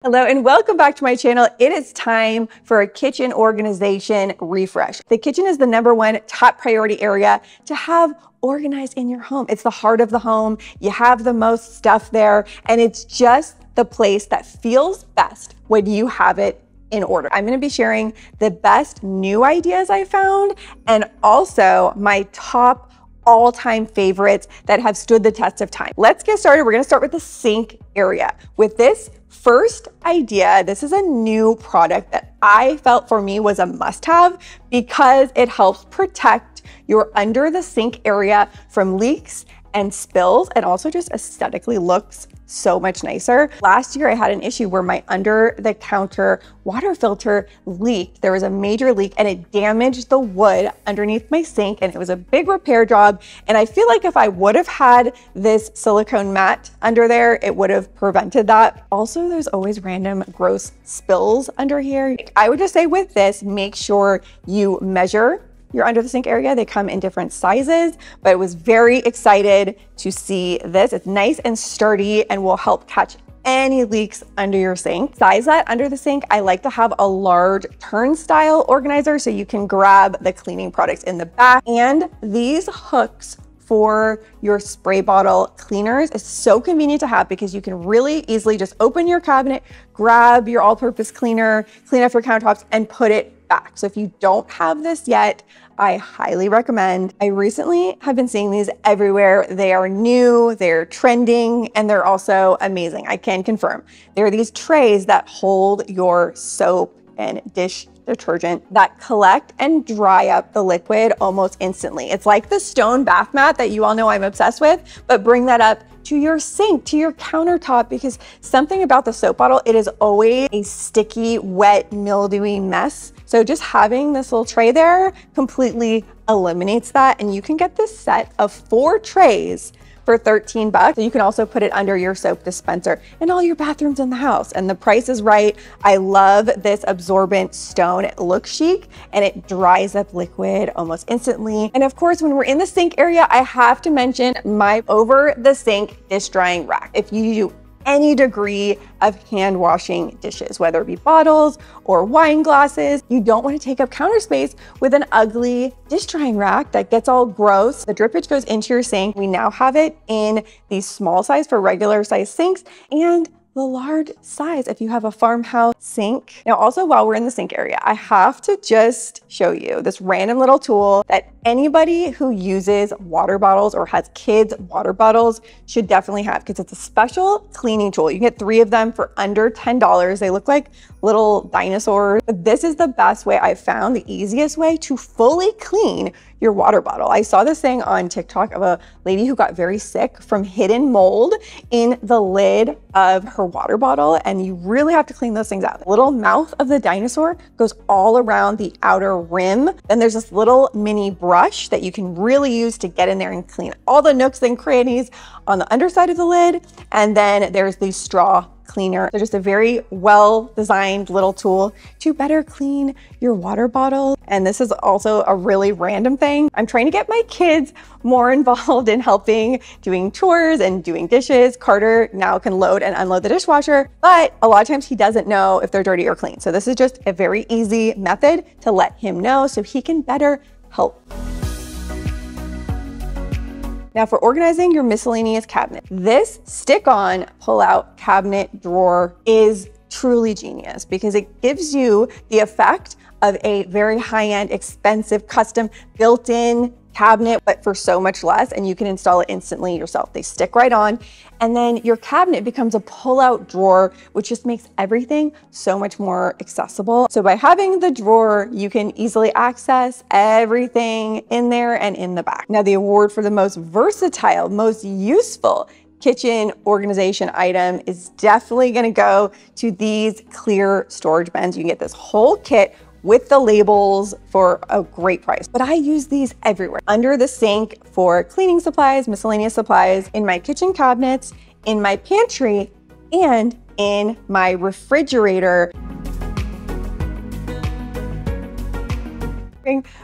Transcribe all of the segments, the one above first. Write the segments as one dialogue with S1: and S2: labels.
S1: Hello and welcome back to my channel. It is time for a kitchen organization refresh. The kitchen is the #1 top priority area to have organized in your home. It's the heart of the home. You have the most stuff there, and it's just the place that feels best when you have it in order. I'm gonna be sharing the best new ideas I found and also my top all-time favorites that have stood the test of time. Let's get started. We're gonna start with the sink area. With this first idea, this is a new product that I felt for me was a must-have because it helps protect your under the sink area from leaks and spills, and also just aesthetically looks so much nicer. Last year, I had an issue where my under the counter water filter leaked. There was a major leak and it damaged the wood underneath my sink, and it was a big repair job. And I feel like if I would have had this silicone mat under there, it would have prevented that. Also, there's always random gross spills under here. I would just say with this, make sure you measure your under the sink area. They come in different sizes, but I was very excited to see this. It's nice and sturdy and will help catch any leaks under your sink. Size that under the sink, I like to have a large turnstile organizer so you can grab the cleaning products in the back. And these hooks for your spray bottle cleaners is so convenient to have because you can really easily just open your cabinet, grab your all-purpose cleaner, clean up your countertops, and put it back. So if you don't have this yet, I highly recommend. I recently have been seeing these everywhere. They are new, they're trending, and they're also amazing. I can confirm. They're these trays that hold your soap and dish detergent that collect and dry up the liquid almost instantly. It's like the stone bath mat that you all know I'm obsessed with, but bring that up to your sink, to your countertop, because something about the soap bottle, it is always a sticky, wet, mildewy mess. So just having this little tray there completely eliminates that. And you can get this set of 4 trays for 13 bucks. So you can also put it under your soap dispenser in all your bathrooms in the house. And the price is right. I love this absorbent stone. It looks chic and it dries up liquid almost instantly. And of course, when we're in the sink area, I have to mention my over the sink dish drying rack. If you do any degree of hand washing dishes, whether it be bottles or wine glasses, you don't want to take up counter space with an ugly dish drying rack that gets all gross. The drippage goes into your sink. We now have it in the small size for regular size sinks and the large size if you have a farmhouse sink. Now, also while we're in the sink area, I have to just show you this random little tool that anybody who uses water bottles or has kids' water bottles should definitely have, because it's a special cleaning tool. You can get 3 of them for under $10. They look like little dinosaurs. But this is the best way I've found, the easiest way to fully clean your water bottle. I saw this thing on TikTok of a lady who got very sick from hidden mold in the lid of her water bottle, and you really have to clean those things out. The little mouth of the dinosaur goes all around the outer rim. Then there's this little mini brush that you can really use to get in there and clean all the nooks and crannies on the underside of the lid. And then there's the straw cleaner. So just a very well-designed little tool to better clean your water bottle. And this is also a really random thing. I'm trying to get my kids more involved in helping doing chores and doing dishes. Carter now can load and unload the dishwasher, but a lot of times he doesn't know if they're dirty or clean. So this is just a very easy method to let him know so he can better help. Now for organizing your miscellaneous cabinet, this stick-on pull-out cabinet drawer is truly genius because it gives you the effect of a very high-end, expensive, custom built-in cabinet, but for so much less, and you can install it instantly yourself. They stick right on, and then your cabinet becomes a pull-out drawer, which just makes everything so much more accessible. So by having the drawer, you can easily access everything in there and in the back. Now, the award for the most versatile, most useful kitchen organization item is definitely gonna go to these clear storage bins. You can get this whole kit with the labels for a great price. But I use these everywhere. Under the sink for cleaning supplies, miscellaneous supplies, in my kitchen cabinets, in my pantry, and in my refrigerator.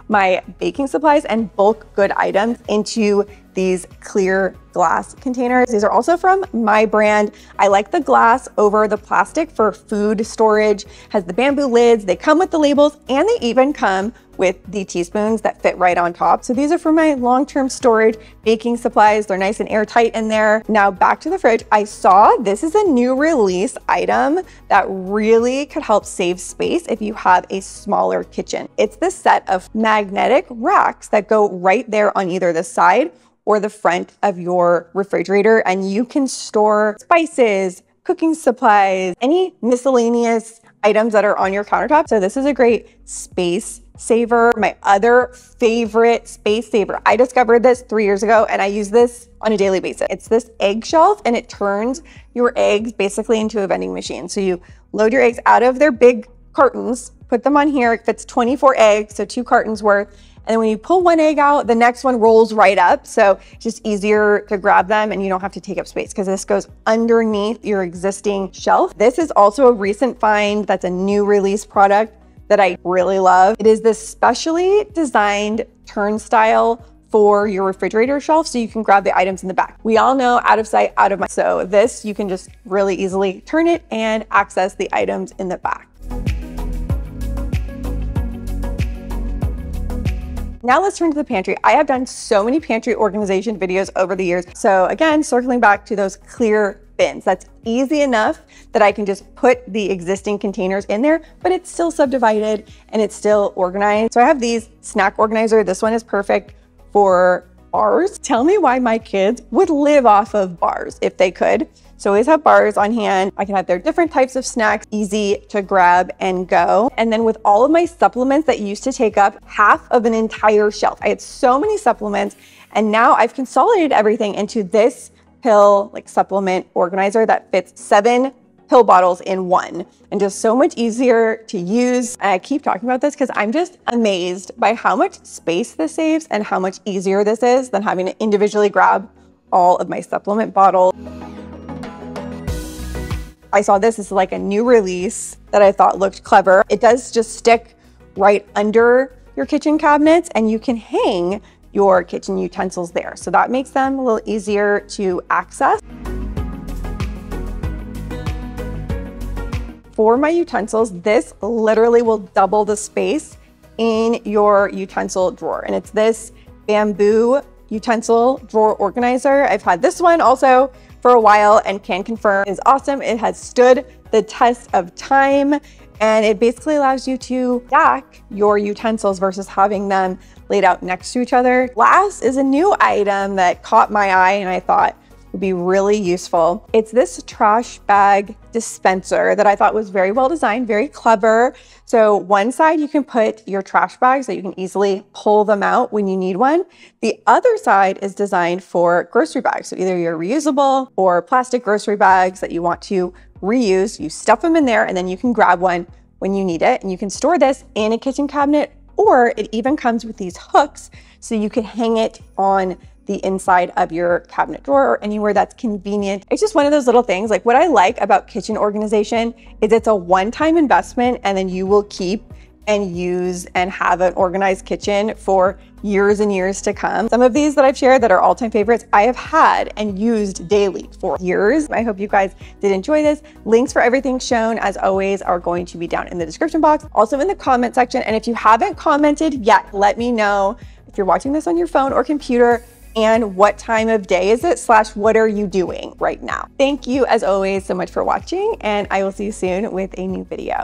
S1: My baking supplies and bulk good items into these clear glass containers. These are also from my brand. I like the glass over the plastic for food storage. Has the bamboo lids, they come with the labels, and they even come with the teaspoons that fit right on top. So these are for my long-term storage, baking supplies. They're nice and airtight in there. Now back to the fridge. I saw this is a new release item that really could help save space if you have a smaller kitchen. It's this set of magnetic racks that go right there on either the side or the front of your refrigerator, and you can store spices, cooking supplies, any miscellaneous items that are on your countertop. So this is a great space saver. My other favorite space saver, I discovered this 3 years ago and I use this on a daily basis. It's this egg shelf, and it turns your eggs basically into a vending machine. So you load your eggs out of their big cartons, put them on here. It fits 24 eggs, so 2 cartons worth. And then when you pull one egg out, the next one rolls right up. So it's just easier to grab them and you don't have to take up space because this goes underneath your existing shelf. This is also a recent find. That's a new release product that I really love. It is this specially designed turnstile for your refrigerator shelf so you can grab the items in the back. We all know out of sight, out of mind. So this, you can just really easily turn it and access the items in the back. Now let's turn to the pantry. I have done so many pantry organization videos over the years. So again, circling back to those clear bins. That's easy enough that I can just put the existing containers in there, but it's still subdivided and it's still organized. So I have these snack organizer. This one is perfect for bars. Tell me why my kids would live off of bars if they could. So always have bars on hand. I can have their different types of snacks, easy to grab and go. And then with all of my supplements that used to take up half of an entire shelf, I had so many supplements, and now I've consolidated everything into this pill supplement organizer that fits 7 pill bottles in one, and just so much easier to use. And I keep talking about this because I'm just amazed by how much space this saves and how much easier this is than having to individually grab all of my supplement bottles. I saw this as like a new release that I thought looked clever. It does just stick right under your kitchen cabinets, and you can hang your kitchen utensils there. So that makes them a little easier to access. For my utensils, this literally will double the space in your utensil drawer. And it's this bamboo utensil drawer organizer. I've had this one also for a while and can confirm is awesome. It has stood the test of time, and it basically allows you to stack your utensils versus having them laid out next to each other. Last is a new item that caught my eye and I thought would be really useful. It's this trash bag dispenser that I thought was very well designed, very clever. So one side you can put your trash bags so you can easily pull them out when you need one. The other side is designed for grocery bags. So either your reusable or plastic grocery bags that you want to reuse, you stuff them in there and then you can grab one when you need it. And you can store this in a kitchen cabinet, or it even comes with these hooks so you can hang it on the inside of your cabinet drawer or anywhere that's convenient. It's just one of those little things. Like, what I like about kitchen organization is it's a one-time investment, and then you will keep and use and have an organized kitchen for years and years to come. Some of these that I've shared that are all-time favorites, I have had and used daily for years. I hope you guys did enjoy this. Links for everything shown, as always, are going to be down in the description box, also in the comment section. And if you haven't commented yet, let me know if you're watching this on your phone or computer, and what time of day is it, / what are you doing right now? Thank you as always so much for watching, and I will see you soon with a new video.